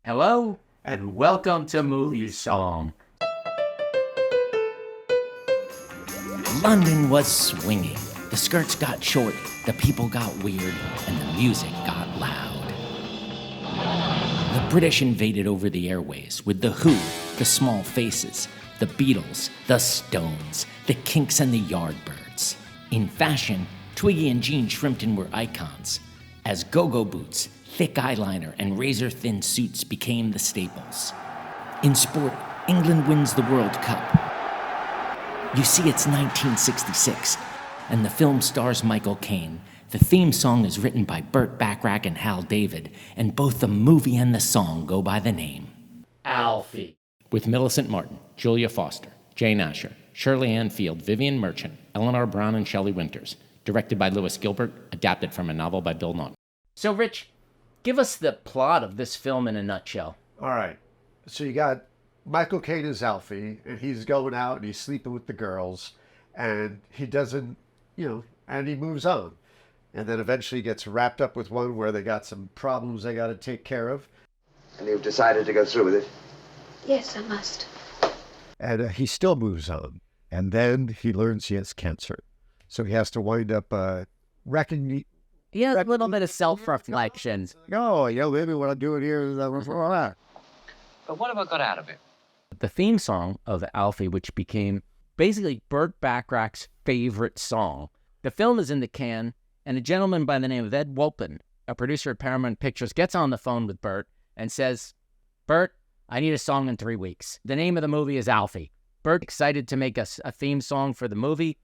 Hello, and welcome to MovieSong. London was swinging. The skirts got short, the people got weird, and the music got loud. The British invaded over the airways with The Who, The Small Faces, The Beatles, The Stones, The Kinks, and The Yardbirds. In fashion, Twiggy and Jean Shrimpton were icons, as go-go boots, thick eyeliner, and razor-thin suits became the staples. In sport, England wins the World Cup. You see, it's 1966, and the film stars Michael Caine. The theme song is written by Burt Bacharach and Hal David, and both the movie and the song go by the name Alfie. With Millicent Martin, Julia Foster, Jane Asher, Shirley Ann Field, Vivian Merchant, Eleanor Brown, and Shelley Winters. Directed by Lewis Gilbert, adapted from a novel by Bill Naughton. So, Rich, give us the plot of this film in a nutshell. All right. So you got Michael Caine as Alfie, and he's going out and he's sleeping with the girls, and he doesn't, and he moves on. And then eventually gets wrapped up with one where they got some problems they got to take care of. And you've decided to go through with it? Yes, I must. And he still moves on. And then he learns he has cancer. So he has to wind up reckoning. Yeah, a little bit of self-reflection. Maybe what I'm doing here is that. But what have I got out of it? The theme song of Alfie, which became basically Burt Bacharach's favorite song. The film is in the can, and a gentleman by the name of Ed Wolpin, a producer at Paramount Pictures, gets on the phone with Burt and says, "Burt, I need a song in 3 weeks. The name of the movie is Alfie." Burt excited to make a theme song for the movie,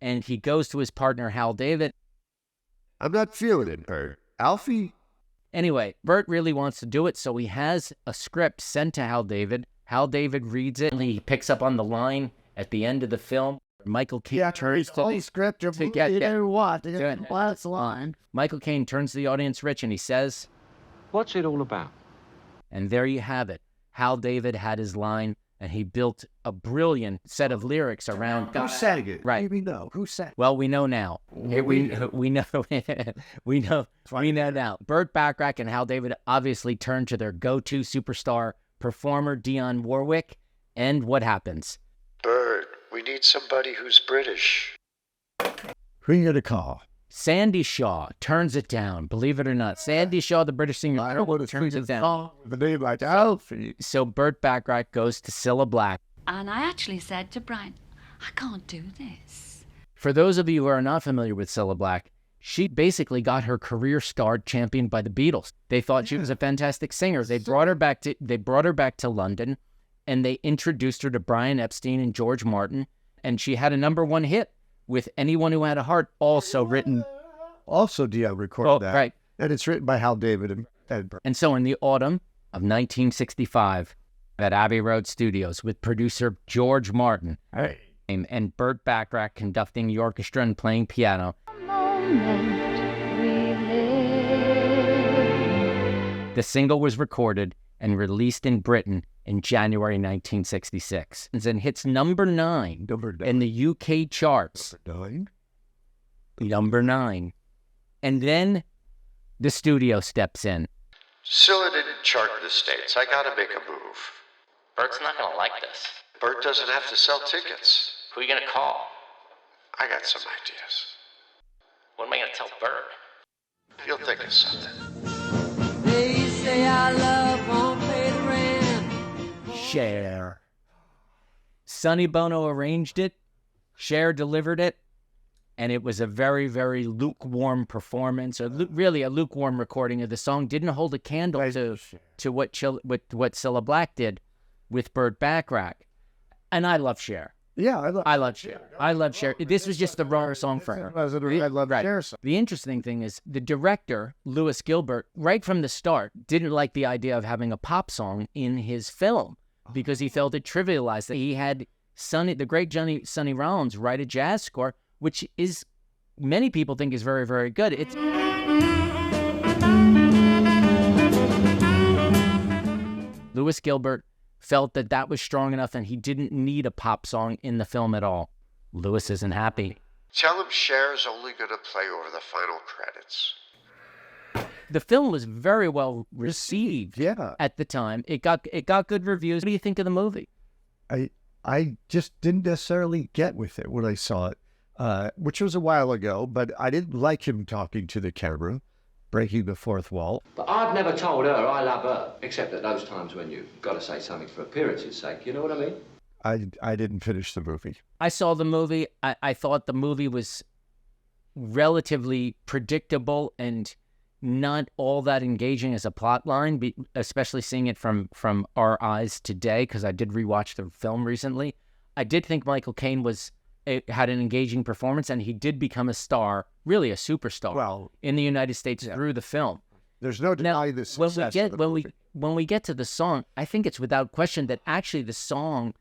and he goes to his partner, Hal David. I'm not feeling it, Burt. Alfie? Anyway, Burt really wants to do it, so he has a script sent to Hal David. Hal David reads it, and he picks up on the line at the end of the film. Michael Caine turns to the script. to get the last line. Michael Caine turns to the audience, Rich, and he says, What's it all about? and there you have it. Hal David had his line, and he built a brilliant set of lyrics around. Who sang it? Right. We know. Who sang it? Well, we know now. We know. we know now. Burt Bacharach and Hal David obviously turned to their go-to superstar performer, Dionne Warwick, and what happens? Burt, we need somebody who's British. Who you gonna call? Sandy Shaw turns it down. Believe it or not, Sandy Shaw, the British singer, I don't want to turns it down. The name like Alfie. So Burt Bacharach goes to Cilla Black. And I actually said to Brian, I can't do this. For those of you who are not familiar with Cilla Black, she basically got her career start championed by the Beatles. They thought she was a fantastic singer. They brought her back to London, and they introduced her to Brian Epstein and George Martin, and she had a #1 hit with Anyone Who Had a Heart, also Dionne recorded that. Right. And it's written by Hal David and Burt. And so in the autumn of 1965, at Abbey Road Studios with producer George Martin and Burt Bacharach conducting the orchestra and playing piano, the single was recorded and released in Britain in January 1966 and hits number 9 in the UK charts. Number 9. And then the studio steps in. Cilla didn't chart in the States. I gotta make a move. Bert's not going to like this. Burt doesn't have to sell tickets. Who are you going to call? I got some ideas. What am I going to tell Bert? You'll think of something. They say our love won't pay the rent. Cher. Sonny Bono arranged it. Cher delivered it. And it was a very, very lukewarm performance, or really a lukewarm recording of the song. Didn't hold a candle to what Cilla Black did with Burt Bacharach. And I love Cher. Yeah, I love Cher. I love Cher. This was just the wrong song for her. I love Right. Cher. The interesting thing is the director, Lewis Gilbert, right from the start, didn't like the idea of having a pop song in his film because he felt it trivialized. That he had the great Sonny Rollins write a jazz score, which is many people think is very, very good. It's Lewis Gilbert felt that was strong enough and he didn't need a pop song in the film at all. Lewis isn't happy. Tell him Cher's only gonna play over the final credits. The film was very well received Yeah. at the time. It got good reviews. What do you think of the movie? I just didn't necessarily get with it when I saw it, which was a while ago, but I didn't like him talking to the camera, breaking the fourth wall. But I've never told her I love her, except at those times when you've got to say something for appearance's sake. You know what I mean? I didn't finish the movie. I saw the movie. I thought the movie was relatively predictable and not all that engaging as a plot line, especially seeing it from our eyes today, because I did rewatch the film recently. I did think Michael Caine had an engaging performance, and he did become a star, really a superstar, in the United States through the film. There's no denying the success of the movie. When we get to the song, I think it's without question that actually the song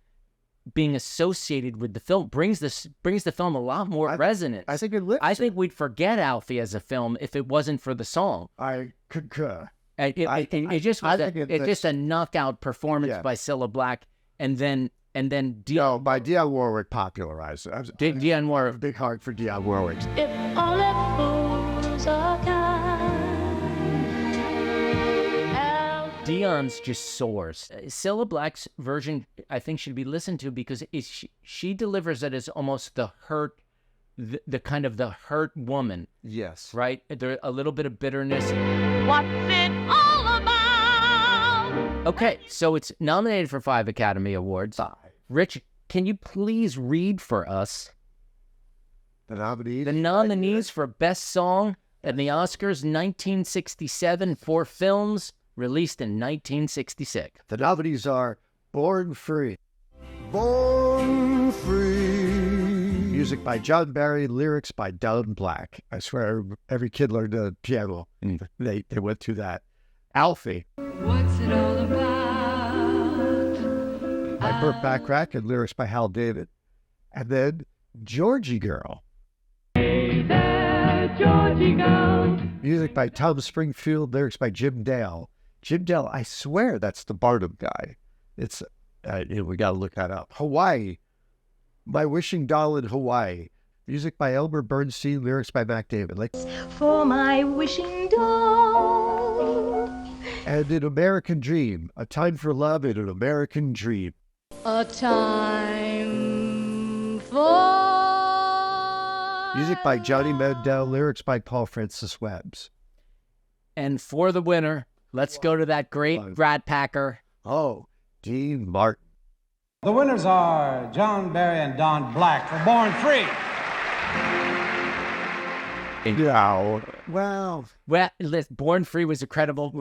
being associated with the film brings the film a lot more resonance. I think it lifts. I think we'd forget Alfie as a film if it wasn't for the song. I concur. It just was just a knockout performance by Cilla Black, and then by Dionne Warwick popularized it. Dionne Warwick, big heart for Dionne Warwick. If only fools are kind. Dionne's just soars. Cilla Black's version, I think, should be listened to because she delivers it as almost the hurt, the kind of the hurt woman. Yes. Right? There a little bit of bitterness. What's it all about? Okay, so it's nominated for 5 Academy Awards. Rich, can you please read for us the nominees? The nominees for Best Song at the Oscars 1967 for films released in 1966. The nominees are Born Free. Born Free. Music by John Barry, lyrics by Don Black. I swear every kid learned the piano. They went through that. Alfie. What's it all about? By Burt Bacharach and lyrics by Hal David. And then Georgie Girl. Hey there, Georgie girl. Music by Tom Springfield, lyrics by Jim Dale. Jim Dale, I swear that's the Barnum guy. It's we got to look that up. Hawaii. My Wishing Doll in Hawaii. Music by Elmer Bernstein, lyrics by Mac David. For my wishing doll. And An American Dream. A Time for Love in An American Dream. A time for... Music by Johnny Mandel, lyrics by Paul Francis Webbs. And for the winner, let's go to that great Rat Packer. Oh, Dean Martin. The winners are John Barry and Don Black for Born Free. Yeah, well, Born Free was incredible.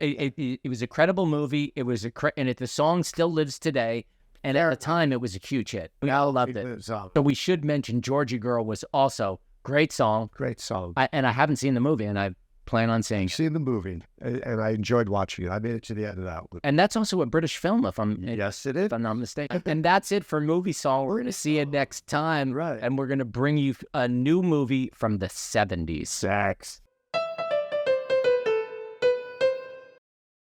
It was a credible movie. It was and the song still lives today. And at the time, it was a huge hit. We all loved it. So we should mention Georgie Girl was also great song. Great song. And I haven't seen the movie, and I plan on seeing it. I've seen the movie, and I enjoyed watching it. I made it to the end of that one. And that's also a British film, Yes, it is. If I'm not mistaken. And that's it for MovieSong. We're going to see you next time. Right. And we're going to bring you a new movie from the 70s. Sex.